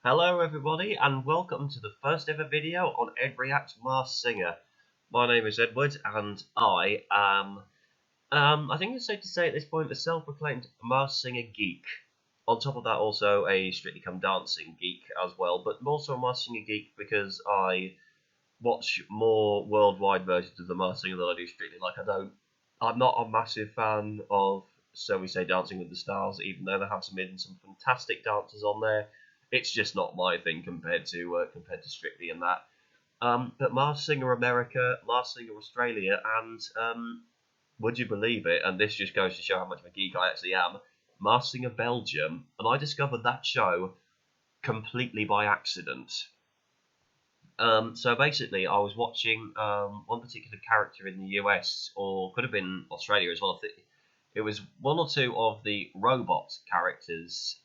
Hello everybody and welcome to the first ever video on Ed Reacts Masked Singer. My name is Edward and I am, I think it's safe to say at this point, a self-proclaimed Masked Singer geek. On top of that also a Strictly Come Dancing geek as well, but more so a Masked Singer geek because I watch more worldwide versions of the Masked Singer than I do Strictly. I'm not a massive fan of, so we say, Dancing with the Stars, even though there have been some fantastic dancers on there. It's just not my thing compared to Strictly and that. But Masked Singer America, Masked Singer Australia, and would you believe it? And this just goes to show how much of a geek I actually am. Masked Singer Belgium, and I discovered that show completely by accident. So basically, I was watching one particular character in the US, or could have been Australia as well. It was one or two of the robot characters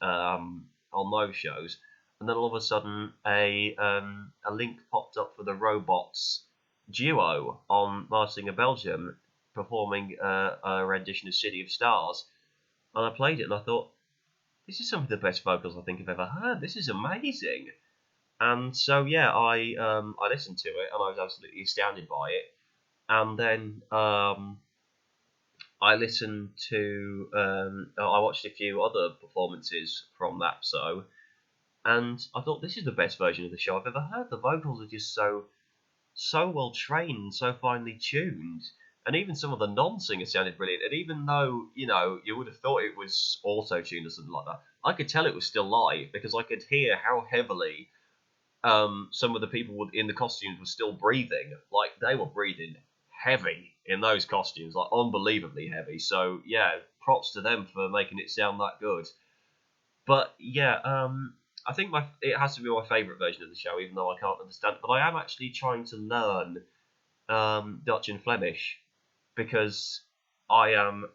on those shows, and then all of a sudden a link popped up for the robots duo on Masked Singer Belgium performing a rendition of City of Stars, and I played it and I thought, this is some of the best vocals I think I've ever heard. This is amazing. And so yeah, I listened to it and I was absolutely astounded by it. And then I listened to I watched a few other performances from that show, and I thought this is the best version of the show I've ever heard. The vocals are just so well trained, so finely tuned, and even some of the non-singers sounded brilliant. And even though you would have thought it was auto-tuned or something like that, I could tell it was still live because I could hear how heavily some of the people in the costumes were still breathing. Like, they were breathing heavy in those costumes, like unbelievably heavy. So yeah, props to them for making it sound that good. But yeah, I think it has to be my favourite version of the show, even though I can't understand it. But I am actually trying to learn Dutch and Flemish because I am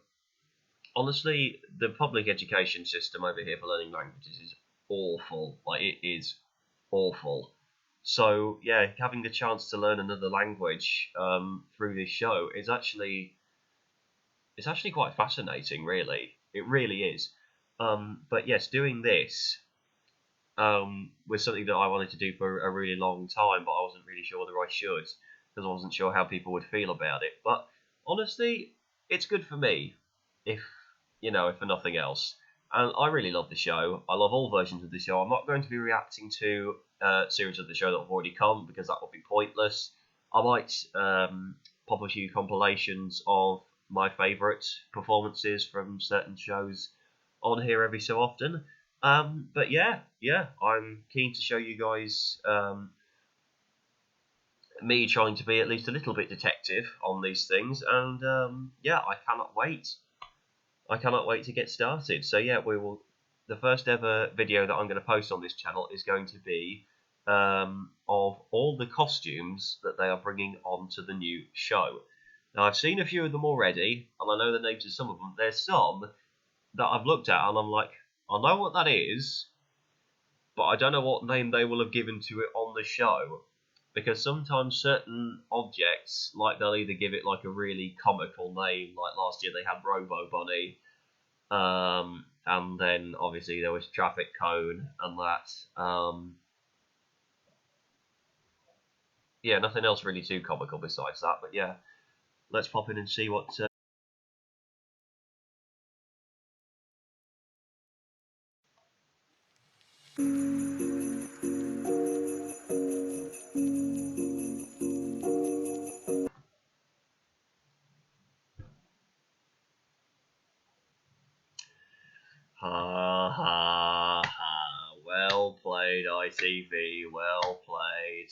honestly, the public education system over here for learning languages is awful. Like, it is awful. So yeah, having the chance to learn another language through this show is actually quite fascinating. Really, it really is. But yes, doing this was something that I wanted to do for a really long time, but I wasn't really sure whether I should because I wasn't sure how people would feel about it. But honestly, it's good for me, if for nothing else. And I really love the show. I love all versions of the show. I'm not going to be reacting to series of the show that have already come because that would be pointless. I might pop a few compilations of my favourite performances from certain shows on here every so often. But yeah, I'm keen to show you guys me trying to be at least a little bit detective on these things, and yeah, I cannot wait. I cannot wait to get started. So yeah, the first ever video that I'm going to post on this channel is going to be of all the costumes that they are bringing onto the new show. Now, I've seen a few of them already, and I know the names of some of them. There's some that I've looked at, and I'm like, I know what that is, but I don't know what name they will have given to it on the show. Because sometimes certain objects, like, they'll either give it like a really comical name, like last year they had Robo Bunny, and then obviously there was Traffic Cone and that. Yeah, nothing else really too comical besides that, but yeah, let's pop in and see what... Ha ha ha, well played ITV, well played.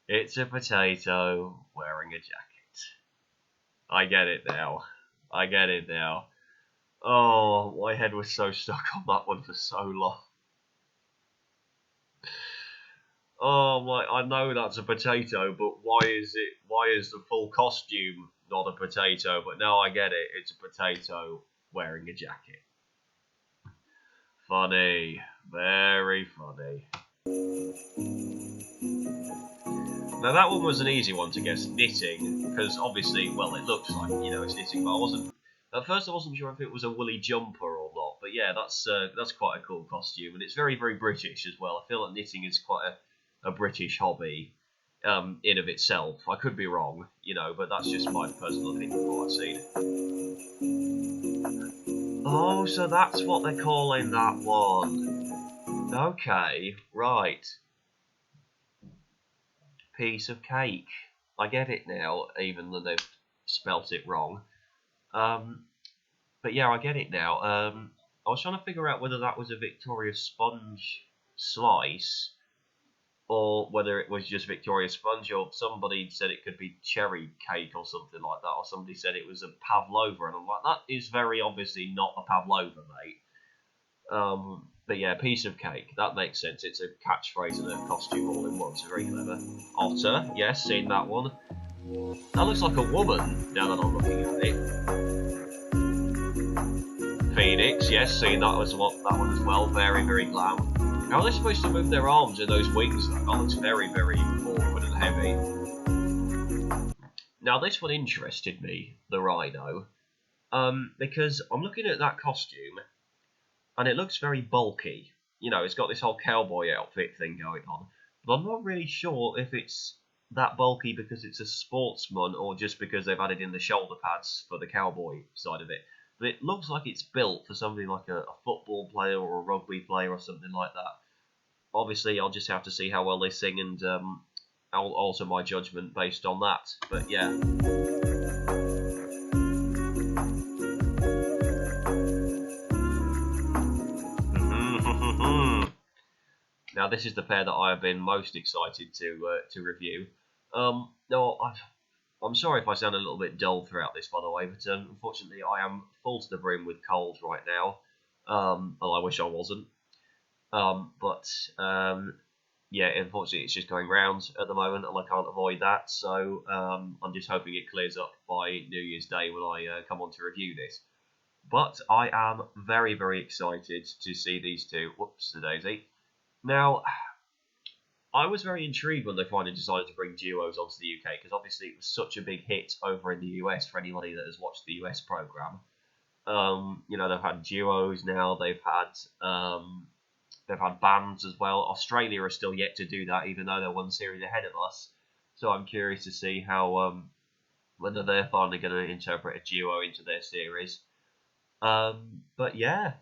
It's a potato wearing a jacket. I get it now. I get it now. Oh, my head was so stuck on that one for so long. Oh, I know that's a potato, but why is the full costume not a potato? But now I get it. It's a potato wearing a jacket. Funny. Very funny. Now that one was an easy one to guess, knitting, because obviously, well, it looks like, it's knitting, but at first I wasn't sure if it was a woolly jumper or not, but But yeah, that's quite a cool costume, and it's very very British as well. I feel like knitting is quite a British hobby, in of itself. I could be wrong, but that's just my personal opinion of what I've seen. Oh, so that's what they're calling that one. Okay, right. Piece of cake. I get it now, even though they've spelt it wrong. But yeah, I get it now. I was trying to figure out whether that was a Victoria Sponge slice or whether it was just Victoria Sponge, or somebody said it could be cherry cake or something like that, or somebody said it was a pavlova, and I'm like, that is very obviously not a pavlova, mate. But yeah, piece of cake. That makes sense. It's a catchphrase and a costume all in one. So very clever. Otter, yes, seen that one. That looks like a woman now that I'm looking at it. Phoenix, yes, seen that one as well. Very, very glam. How are they supposed to move their arms and those wings though? That looks very, very awkward and heavy. Now this one interested me, the rhino, because I'm looking at that costume and it looks very bulky. It's got this whole cowboy outfit thing going on. But I'm not really sure if it's that bulky because it's a sportsman or just because they've added in the shoulder pads for the cowboy side of it. But it looks like it's built for somebody like a football player or a rugby player or something like that. Obviously, I'll just have to see how well they sing, and I'll alter my judgment based on that. But yeah. Now this is the pair that I have been most excited to review. No, I'm sorry if I sound a little bit dull throughout this, by the way, but unfortunately I am full to the brim with cold right now. Well, I wish I wasn't. Yeah, unfortunately it's just going round at the moment, and I can't avoid that. So I'm just hoping it clears up by New Year's Day when I come on to review this. But I am very, very excited to see these two. Whoops, the daisy. Now, I was very intrigued when they finally decided to bring duos onto the UK, because obviously it was such a big hit over in the US for anybody that has watched the US program. They've had duos now. They've had bands as well. Australia are still yet to do that, even though they're one series ahead of us. So I'm curious to see how whether they're finally going to interpret a duo into their series. But yeah,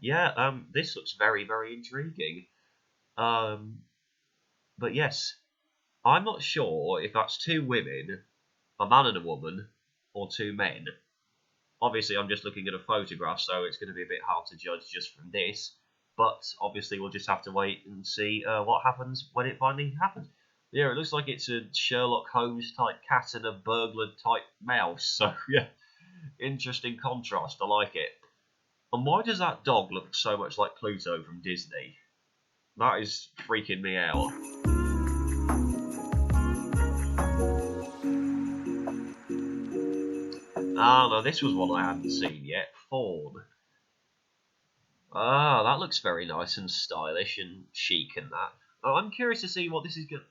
this looks very, very intriguing. But yes, I'm not sure if that's two women, a man and a woman, or two men. Obviously, I'm just looking at a photograph, so it's going to be a bit hard to judge just from this. But obviously, we'll just have to wait and see what happens when it finally happens. Yeah, it looks like it's a Sherlock Holmes type cat and a burglar type mouse. So yeah, interesting contrast. I like it. And why does that dog look so much like Pluto from Disney? That is freaking me out. Ah, no, this was one I hadn't seen yet. Fawn. Ah, that looks very nice and stylish and chic and that. Oh, I'm curious to see what this is going to...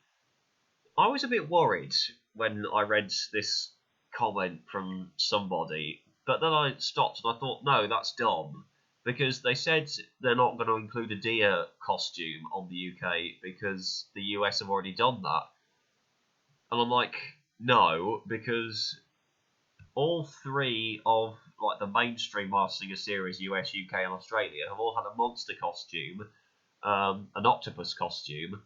I was a bit worried when I read this comment from somebody, but then I stopped and I thought, no, that's dumb. Because they said they're not going to include a deer costume on the UK because the US have already done that. And I'm like, no, because all three of the mainstream Masked Singer series, US, UK, and Australia, have all had a monster costume, an octopus costume,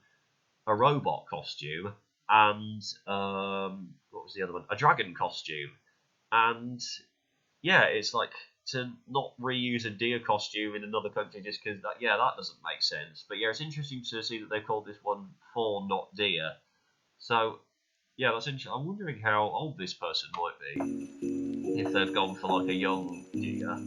a robot costume, and what was the other one? A dragon costume. And yeah, it's like to not reuse a deer costume in another country just because that doesn't make sense. But yeah, it's interesting to see that they've called this one fawn, not deer. So yeah, that's interesting. I'm wondering how old this person might be if they've gone for like a young deer.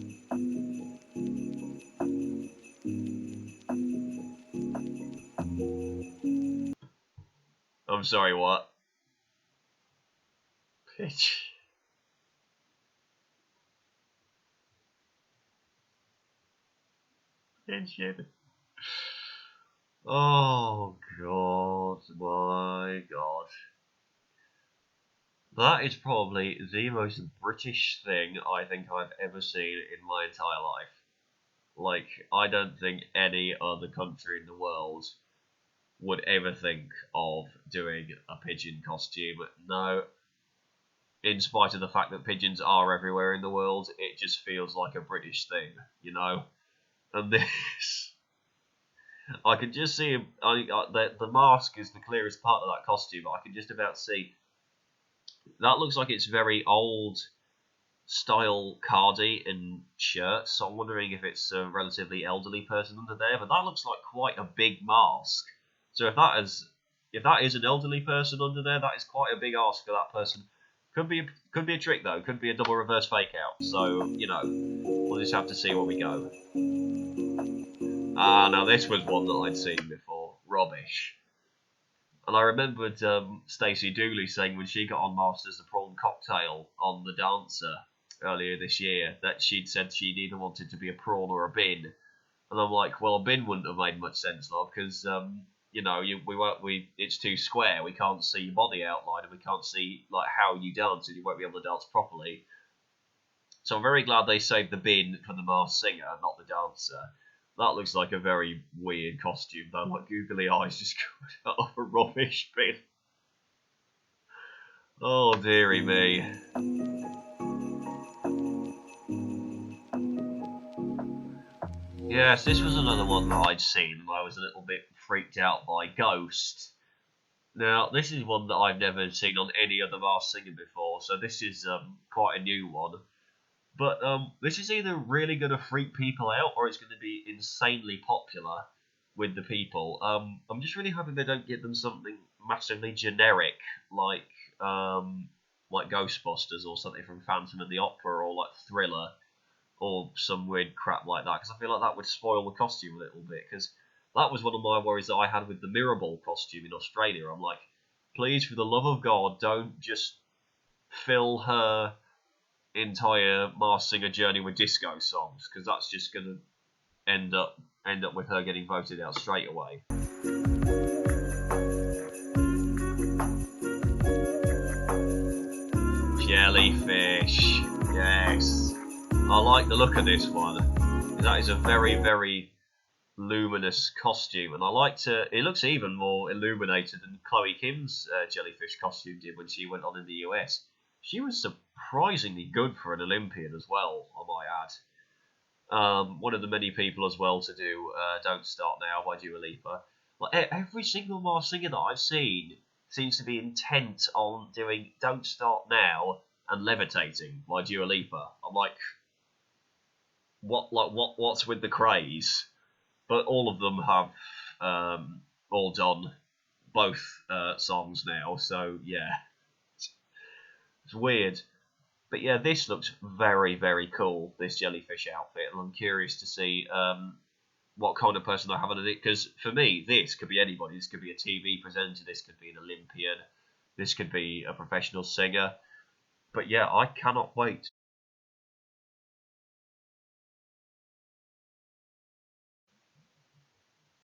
I'm sorry, what? Pitch. Pigeon. Oh god, my god. That is probably the most British thing I think I've ever seen in my entire life. Like, I don't think any other country in the world would ever think of doing a pigeon costume. No, in spite of the fact that pigeons are everywhere in the world, it just feels like a British thing, you know? And this, I can just see the mask is the clearest part of that costume. I can just about see that looks like it's very old style cardi and shirt. So I'm wondering if it's a relatively elderly person under there. But that looks like quite a big mask. So if that is an elderly person under there, that is quite a big ask for that person. Could be a trick though. Could be a double reverse fake out. So we'll just have to see where we go. Now this was one that I'd seen before. Rubbish. And I remembered Stacey Dooley saying when she got on Masters the Prawn Cocktail on The Dancer earlier this year that she'd said she'd either wanted to be a prawn or a bin. And I'm like, well, a bin wouldn't have made much sense, love, because it's too square. We can't see your body outline, and we can't see like how you dance, and you won't be able to dance properly. So I'm very glad they saved the bin for the Masked Singer, not the dancer. That looks like a very weird costume, though, like googly eyes just coming out of a rubbish bin. Oh, dearie me. Yes, this was another one that I'd seen, and I was a little bit freaked out by Ghost. Now, this is one that I've never seen on any other Masked Singer before, so this is quite a new one. But this is either really going to freak people out or it's going to be insanely popular with the people. I'm just really hoping they don't give them something massively generic like Ghostbusters or something from Phantom of the Opera or like Thriller or some weird crap like that, because I feel like that would spoil the costume a little bit, because that was one of my worries that I had with the Mirrorball costume in Australia. I'm like, please, for the love of God, don't just fill her entire Masked Singer journey with disco songs, because that's just going to end up with her getting voted out straight away. Jellyfish, yes. I like the look of this one. That is a very, very luminous costume, and it looks even more illuminated than Chloe Kim's jellyfish costume did when she went on in the US. She was surprisingly good for an Olympian as well, I might add. One of the many people as well to do Don't Start Now by Dua Lipa. Like, every single Masked Singer that I've seen seems to be intent on doing Don't Start Now and Levitating by Dua Lipa. I'm like, what's with the craze? But all of them have all done both songs now, so yeah, it's weird. But yeah, this looks very, very cool, this jellyfish outfit, and I'm curious to see what kind of person I have on it, because for me, this could be anybody. This could be a TV presenter, this could be an Olympian, this could be a professional singer. But yeah, I cannot wait